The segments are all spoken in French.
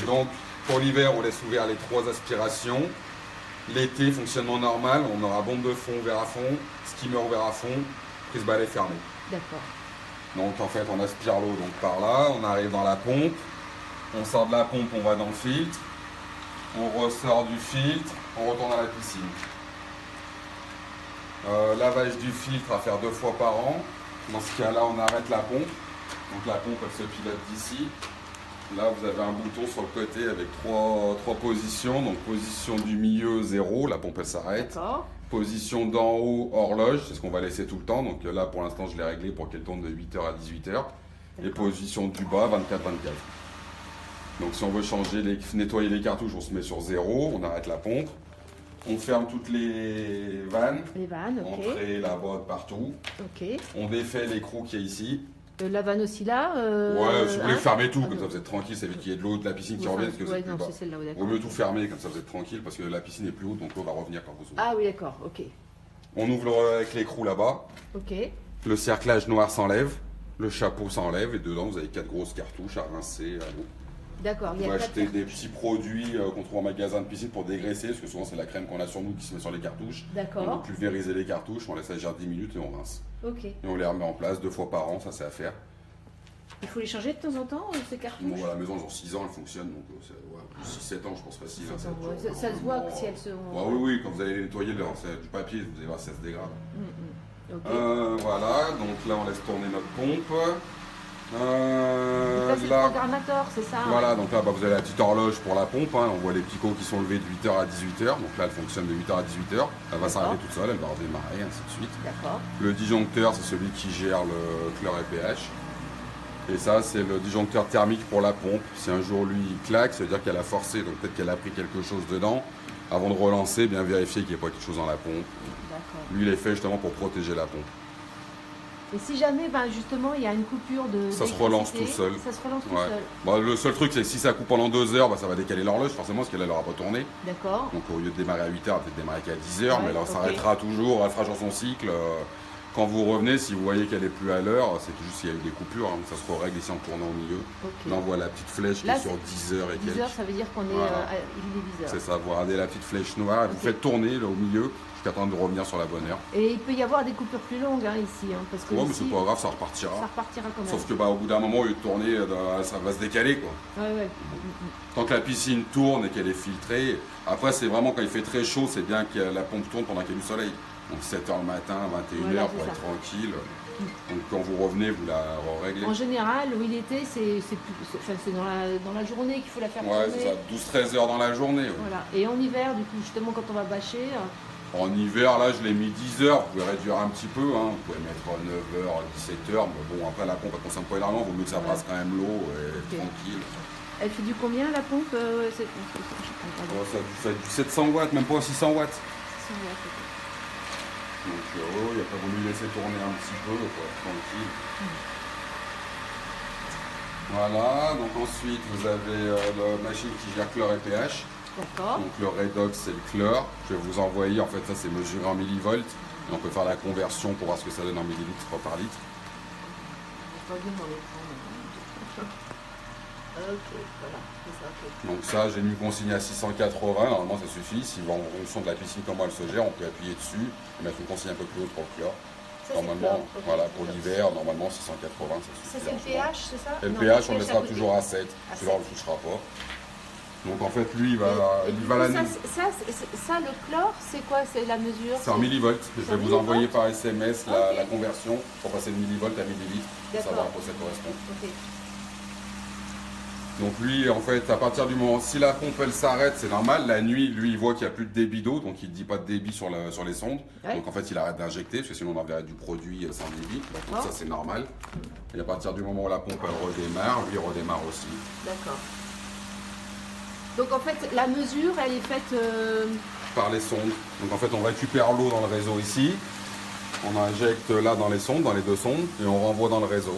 Donc pour l'hiver, on laisse ouvert les 3 aspirations. L'été, fonctionnement normal, on aura bombe de fond ouvert à fond, skimmer ouvert à fond, prise balai fermée. D'accord. Donc en fait, on aspire l'eau donc par là, on arrive dans la pompe, on sort de la pompe, on va dans le filtre, on ressort du filtre, on retourne à la piscine. Lavage du filtre à faire 2 fois par an. Dans ce cas-là, on arrête la pompe. Donc la pompe, elle se pilote d'ici. Là, vous avez un bouton sur le côté avec 3 positions. Donc position du milieu, 0, la pompe elle s'arrête. D'accord. Position d'en haut, horloge, c'est ce qu'on va laisser tout le temps. Donc là, pour l'instant, je l'ai réglé pour qu'elle tourne de 8h à 18h. Et position du bas, 24-24. Donc si on veut changer, nettoyer les cartouches, on se met sur 0, on arrête la pompe. On ferme toutes les vannes. Les vannes, ok. Entrée, la botte, partout. Ok. On défait l'écrou qui est ici. La vanne aussi là. Ouais, si vous voulez, hein fermez tout, comme ça vous êtes tranquille, ça évite qu'il y ait de l'eau de la piscine qui revient. Parce que ouais, c'est non, plus bas. c'est celle-là, Vaut mieux tout fermer, comme ça vous êtes tranquille, parce que la piscine est plus haute, donc l'eau va revenir quand vous ouvrez. Ah oui, d'accord, ok. On ouvre avec l'écrou là-bas. Ok. Le cerclage noir s'enlève, le chapeau s'enlève, et dedans vous avez 4 grosses cartouches à rincer à l'eau. D'accord, il y Vous a pouvez acheter des petits produits qu'on trouve en magasin de piscine pour dégraisser, parce que souvent c'est la crème qu'on a sur nous qui se met sur les cartouches. D'accord. On va pulvériser les cartouches, on laisse agir 10 minutes et on rince. Ok. Et on les remet en place 2 fois par an, ça c'est à faire. Il faut les changer de temps en temps, ces cartouches? Bon, à la maison, elles ont 6 ans, elles fonctionnent, donc ouais, 6-7 ans, je pense facile. Hein, ça se voit si elles sont. Ouais, oui, quand vous allez les nettoyer, c'est du papier, vous allez voir si ça se dégrade. Ok. Voilà, donc là, on laisse tourner notre pompe. Ça, c'est le programmateur, c'est ça? Voilà, donc là, vous avez la petite horloge pour la pompe. Hein, on voit les petits qui sont levés de 8h à 18h. Donc là, elle fonctionne de 8h à 18h. Elle va s'arrêter toute seule, elle va redémarrer, ainsi de suite. D'accord. Le disjoncteur, c'est celui qui gère le chlore et pH. Et ça, c'est le disjoncteur thermique pour la pompe. Si un jour, lui, il claque, ça veut dire qu'elle a forcé, donc peut-être qu'elle a pris quelque chose dedans. Avant de relancer, bien vérifier qu'il n'y ait pas quelque chose dans la pompe. D'accord. Lui, il est fait justement pour protéger la pompe. Et si jamais, justement, il y a une coupure de. Ça se relance tout seul. Ça se relance tout Ouais. seul. Bon, le seul truc, c'est que si ça coupe pendant 2 heures, ça va décaler l'horloge, forcément, parce qu'elle n'aura pas tourné. D'accord. Donc au lieu de démarrer à 8h, elle va peut-être démarrer qu'à 10h, Ouais, mais elle ok. s'arrêtera toujours, elle fera genre son cycle. Quand vous revenez, si vous voyez qu'elle est plus à l'heure, c'est juste qu'il y a eu des coupures, hein, ça se règle ici en tournant au milieu. Ok. Là, on voit la petite flèche Là, qui est sur 10 heures et 10 quelques. heures, ça veut dire qu'on est Voilà. il est 10 heures. C'est ça, vous regardez la petite flèche noire, et vous faites tourner là, au milieu jusqu'à temps de revenir sur la bonne heure. Et il peut y avoir des coupures plus longues ici, parce que Ouais, mais ici, c'est pas grave, ça repartira. ça repartira quand même. Sauf que au bout d'un moment, au lieu de tourner, ça va se décaler quoi. Ouais. Tant que la piscine tourne et qu'elle est filtrée, après c'est vraiment quand il fait très chaud, c'est bien que la pompe tourne pendant qu'il y a du soleil. Donc 7h le matin, 21h Voilà, pour c'est être ça. tranquille. Donc quand vous revenez, vous la réglez. En général, oui, l'été, c'est dans la journée qu'il faut la faire Ouais, tourner. c'est ça, 12-13 heures dans la journée. Ouais. Voilà. Et en hiver, du coup, justement, quand on va bâcher, En hiver, là, je l'ai mis 10 heures, vous pouvez réduire un petit peu, hein. Vous pouvez mettre 9h, 17h, mais bon, après la pompe, elle consomme pas énormément, il vaut mieux que ça passe quand même l'eau, et tranquille. elle fait du combien la pompe Ça fait du 700 watts, même pas 600 watts. Donc, il n'y a pas voulu laisser tourner un petit peu, quoi, tranquille. Voilà, donc ensuite, vous avez la machine qui gère chlore et pH. D'accord. Donc le redox, c'est le chlore. Je vais vous envoyer, en fait, ça c'est mesuré en millivolts. Et on peut faire la conversion pour voir ce que ça donne en millilitres par litre. Ok, voilà, c'est ça, ok. Donc ça, j'ai mis consigné à 680, normalement ça suffit. Si en fonction de la piscine, comment elle se gère, on peut appuyer dessus et mettre une consigne un peu plus haute pour le chlore. Ça, Normalement, c'est chlore, ok. voilà, pour l'hiver, normalement 680, ça Ça, suffit. c'est le largement. pH, c'est ça? Et le Non, pH, on le à laissera côté. toujours à 7, À sinon on ne 7. le touchera pas. Donc en fait, lui, il va ça, la ça, le chlore, c'est quoi? C'est la mesure? C'est en millivolts. Je vais en vous millivolts envoyer par SMS Ok. la conversion pour passer de millivolts à millilitres, pour D'accord. savoir à quoi ça correspond. Ok. Donc lui, en fait, à partir du moment, si la pompe elle s'arrête, c'est normal. La nuit, lui, il voit qu'il n'y a plus de débit d'eau, donc il ne dit pas de débit sur les sondes. Ouais. Donc en fait, il arrête d'injecter, parce que sinon on enverrait du produit sans débit. Donc ça, c'est normal. Et à partir du moment où la pompe elle redémarre, lui redémarre aussi. D'accord. Donc en fait, la mesure, elle est faite... Par les sondes. Donc en fait, on récupère l'eau dans le réseau ici. On injecte là dans les sondes, dans les 2 sondes, et on renvoie dans le réseau.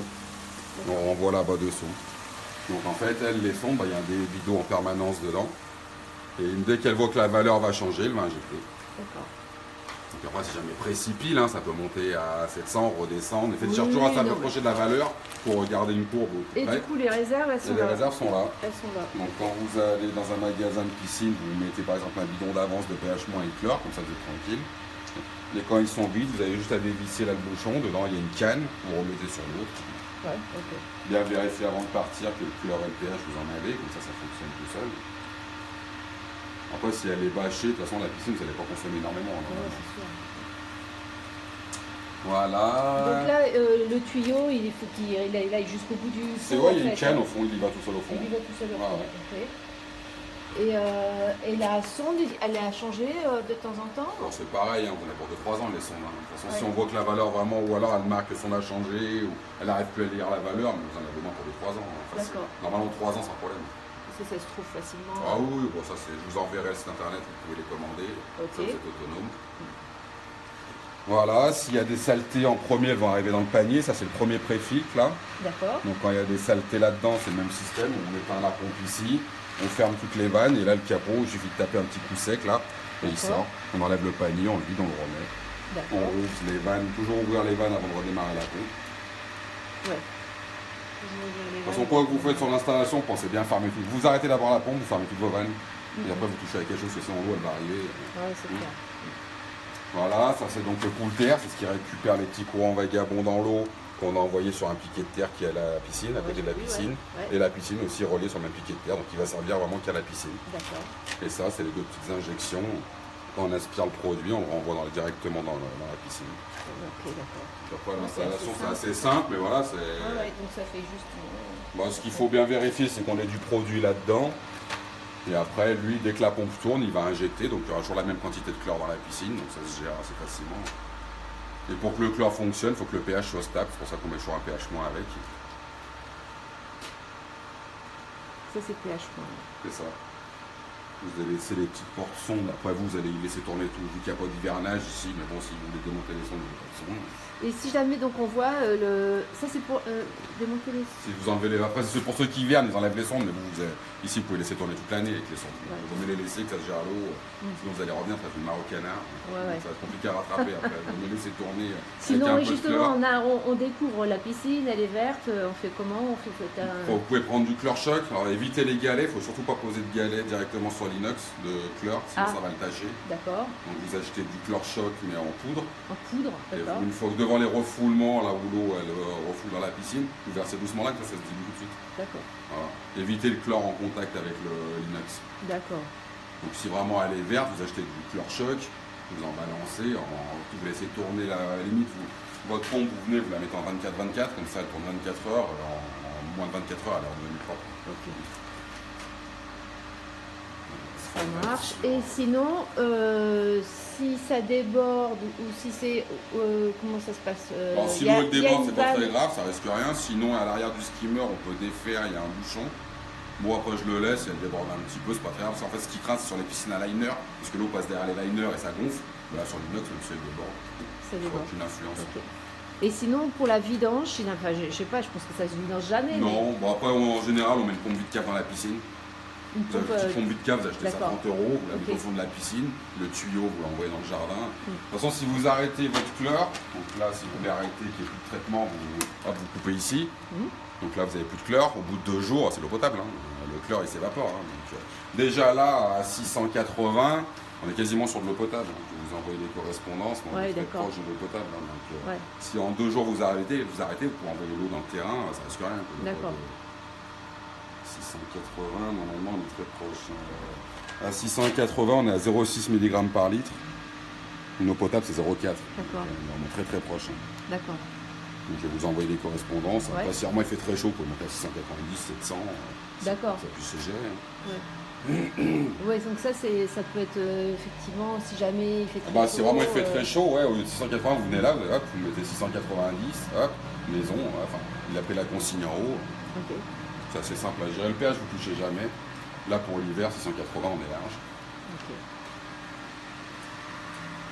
On renvoie là-bas dessous. Donc en fait, elle, les sondes, il y a un débit d'eau en permanence dedans. Et dès qu'elle voit que la valeur va changer, elle va injecter. D'accord. Donc après, si jamais précipile, hein, ça peut monter à 700, redescendre. Faites toujours à non, s'approcher de la valeur pour regarder une courbe. Et du coup, les réserves, elles sont les là. réserves sont là. Elles sont là. Donc quand vous allez dans un magasin de piscine, vous mettez par exemple un bidon d'avance de pH- et chlore, comme ça vous êtes tranquille. Et quand ils sont vides, vous avez juste à dévisser là le bouchon. Dedans, il y a une canne, vous remettez sur l'autre. Ouais, ok. Bien vérifier avant de partir que le chlore et le pH vous en avez, comme ça fonctionne tout seul. Après, si elle est bâchée, de toute façon, la piscine, vous n'allez pas consommer énormément. Ouais, c'est sûr. Voilà. Donc là, le tuyau, il faut qu'il aille jusqu'au bout du fond. Ouais, il y a une canne au fond, il y va tout seul au fond. Il y va tout seul au fond, Ouais. ok. Et la sonde, elle a changé de temps en temps? Alors c'est pareil, hein, on a pour 2-3 ans les sondes. Hein. De toute façon, Ouais. si on voit que la valeur vraiment, ou alors elle marque que son a changé, ou elle n'arrive plus à lire la valeur, mais vous en avez au moins pour 2-3 ans. Hein. D'accord. Normalement 3 ans sans problème. Parce que ça se trouve facilement. Ah oui, bon, ça c'est. Je vous enverrai le site internet, vous pouvez les commander. Ok. Ça, vous êtes autonome. Voilà, s'il y a des saletés en premier, elles vont arriver dans le panier. Ça, c'est le premier pré-filtre là. D'accord. Donc, quand il y a des saletés là-dedans, c'est le même système. On met un la pompe ici, on ferme toutes les vannes. Et là, le capot, il suffit de taper un petit coup sec là. Et il sort. On enlève le panier, on le vide, on le remet. On D'accord. ouvre les vannes, toujours ouvrir les vannes avant de redémarrer la pompe. Ouais. De toute façon, quoi que vous faites sur l'installation, pensez bien fermer tout. Vous arrêtez d'avoir la pompe, vous fermez toutes vos vannes. Et après, vous touchez à quelque chose, que sinon l'eau, elle va arriver. Ouais, c'est clair. Voilà, ça c'est donc le pool terre, c'est ce qui récupère les petits courants vagabonds dans l'eau qu'on a envoyé sur un piquet de terre qui est à la piscine, à côté de la piscine. Ouais. Et la piscine aussi reliée sur le même piquet de terre, donc il va servir vraiment qu'à la piscine. D'accord. Et ça, c'est les deux petites injections. Quand on aspire le produit, on le renvoie directement dans la piscine. Ok, d'accord. Après, l'installation, c'est c'est assez simple, mais voilà, c'est. Ouais, donc ça fait juste. Bon, ce qu'il faut bien vérifier, c'est qu'on ait du produit là-dedans. Et après, lui, dès que la pompe tourne, il va injecter. Donc, il y aura toujours la même quantité de chlore dans la piscine. Donc, ça se gère assez facilement. Et pour que le chlore fonctionne, il faut que le pH soit stable. C'est pour ça qu'on met toujours un pH- avec. Ça, c'est pH. C'est ça. Vous allez laisser les petites portes sondes. Après, vous allez y laisser tourner tout. Vu qu'il n'y a pas d'hivernage ici. Mais bon, si vous voulez démonter les sondes, vous les portes sondes. Et si jamais donc on voit ça c'est pour démonter les. Si vous enlevez les. Après, c'est pour ceux qui hivernent, ils enlèvent les sondes. Mais ici, vous pouvez laisser tourner toute l'année avec les sondes. Ouais. Vous mieux les laisser, que ça se gère à l'eau. Sinon, vous allez revenir, ça fait une marre au canard. Ouais. Ça va être compliqué à rattraper après. Vous mieux laisser tourner. Sinon, avec un peu de justement, chlore. on découvre la piscine, elle est verte, on fait comment? On fait Vous pouvez prendre du chlore choc. Alors, évitez les galets. Il ne faut surtout pas poser de galets directement sur l'inox de chlore, sinon ça va le tâcher. D'accord. Donc, vous achetez du chlore choc, mais en poudre. En poudre, Et d'accord. une fois que devant les refoulements, là où l'eau elle refoule dans la piscine, vous versez doucement là, que ça se dilue tout de suite. D'accord. Voilà. Évitez le chlore en contact avec l'inox. D'accord. Donc si vraiment elle est verte, vous achetez du chlore choc, vous en balancez, vous laissez tourner la limite. Votre pompe, vous venez, vous la mettez en 24-24, comme ça elle tourne 24 heures, en moins de 24 heures elle est redevenue propre. Ok. Ça marche. Et sinon, si ça déborde ou si c'est. Comment ça se passe Alors, si y a- l'eau elle y a déborde, une c'est pas très vanne. grave, ça risque rien. Sinon, à l'arrière du skimmer, on peut défaire, il y a un bouchon. Bon, après, je le laisse, elle déborde un petit peu, c'est pas très grave. En fait, ce qui craint, c'est sur les piscines à liner, parce que l'eau passe derrière les liners et ça gonfle. Là, sur l'inox, même si elle déborde, Ça ça n'a déborde. aucune influence. Ok. Et sinon, pour la vidange, enfin, je sais pas, je pense que ça se vidange jamais. Non, bon, après, en général, on met une pompe vide-cap dans la piscine. Mais une Vous avez pompe, une petite pompe vide-cap, vous achetez ça d'accord. 30 €, vous la mettez Ok. au fond de la piscine. Le tuyau, vous l'envoyez dans le jardin. De toute façon, si vous arrêtez votre chlore, donc là, si vous voulez arrêter qu'il n'y ait plus de traitement, vous coupez ici. Donc là, vous n'avez plus de chlore. Au bout de 2 jours, c'est l'eau potable. Hein. Le chlore, il s'évapore. Hein. Donc, déjà là, à 680, on est quasiment sur de l'eau potable. Hein. Je vais vous envoyer des correspondances, mais on Ouais, est très d'accord. proche de l'eau potable. Hein. Donc, Ouais. si en 2 jours vous arrêtez, vous pouvez envoyer l'eau dans le terrain, ça risque rien. Quoi. D'accord. 680, normalement, on est très proche. À 680, on est à 0,6 mg par litre. Une eau potable, c'est 0,4. D'accord. On est très très proche. Hein. D'accord. Donc, je vais vous envoyer des correspondances. Ouais. Après, si vraiment il fait très chaud, vous pouvez monter à 690, 700. D'accord. Ça puisse se gérer. Hein. Ouais, donc ça peut être effectivement si jamais il fait très Bah, chaud. si vraiment il fait très chaud, ouais, au lieu de 680, vous venez là, vous mettez 690, hop, maison, enfin, il appelle la consigne en haut. Ok. C'est assez simple à gérer. Le pH, vous ne touchez jamais. Là, pour l'hiver, 680, on est large. Ok.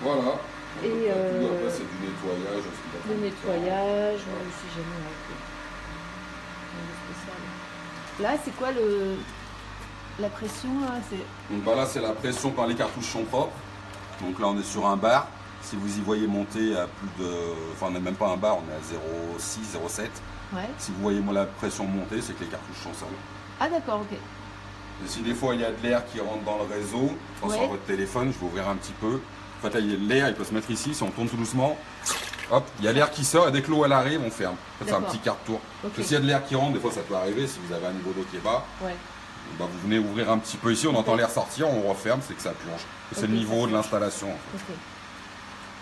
Voilà. Et Tout après, c'est du nettoyage. le nettoyage, si jamais. Ok. Rien de spécial. Là, c'est quoi la pression là? C'est Donc bah là, c'est la pression par les cartouches sont propres. Donc là, on est sur un bar. Si vous y voyez monter à plus de... Enfin, on n'a même pas un bar, on est à 0,6, 0,7. Ouais. Si vous voyez la pression monter, c'est que les cartouches sont sales. Ah d'accord, ok. Et si des fois il y a de l'air qui rentre dans le réseau, je pense Ouais. sur votre téléphone, je vais ouvrir un petit peu. En fait, là, l'air, il peut se mettre ici, si on tourne tout doucement, hop, il y a l'air qui sort et dès que l'eau elle arrive, on ferme. En fait, c'est un D'accord. petit quart-tour. Ok. Parce que s'il y a de l'air qui rentre, des fois ça peut arriver, si vous avez un niveau d'eau qui est bas, Ouais. bah, vous venez ouvrir un petit peu ici, on entend l'air sortir, on referme, c'est que ça plonge. C'est Ok, le ça niveau de plonge. l'installation. En fait. Ok.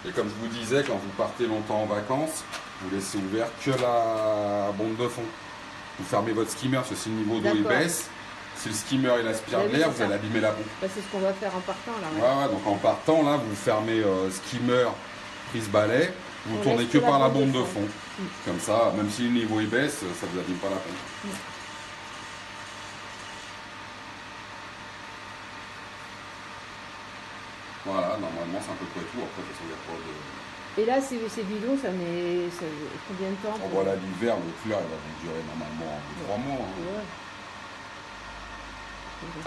Et comme je vous disais, quand vous partez longtemps en vacances, vous laissez ouvert que la bombe de fond. Vous fermez votre skimmer, parce que si le niveau d'eau il D'accord. baisse, si le skimmer il aspire Bah de oui, l'air, c'est vous ça. allez abîmer la pompe. Bah, c'est ce qu'on va faire en partant là. Ouais. Ouais, donc en partant, là, vous fermez skimmer, prise balai, vous On tournez laisse que que la par la bombe bombe de de fond. fond. Comme ça, même si le niveau il baisse, ça vous abîme pas la pompe. Voilà, normalement c'est à peu près tout. Après, de toute façon, il n'y a pas de... Et là, ces bidons, ça met combien de temps On voit là l'hiver, le fleur, il va vous durer normalement 3 mois. Hein. Ouais.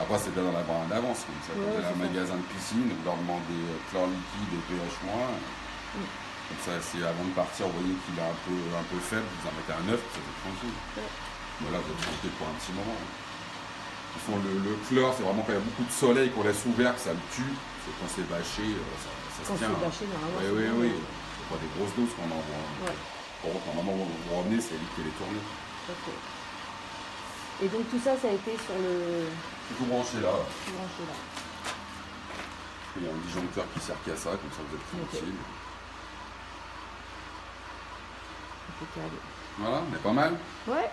Après, c'est bien d'en avoir un d'avance. Comme ça, quand Ouais, vous allez à un c'est ça. magasin de piscine, vous leur demandez chlore liquide et pH-. Comme ça, si avant de partir, vous voyez qu'il est un peu faible, vous en mettez un 9, ça va être tranquille. Ouais. Mais là, vous êtes tranquille pour un petit moment. De toute façon, le chlore, c'est vraiment quand il y a beaucoup de soleil qu'on laisse ouvert que ça le tue. C'est quand c'est bâché, ça se Quand tient. c'est bâché, normalement. Oui, c'est oui, bon, oui. C'est pas des grosses doses qu'on envoie. Ouais. Par contre, normalement, vous revenez, c'est lui qui les tourné. Ok. Et donc tout ça, ça a été sur le Tout branché là. branché là. Il y a un disjoncteur qui sert qu'à ça, comme ça vous êtes tranquille. Impeccable. Voilà, on est pas mal. Ouais.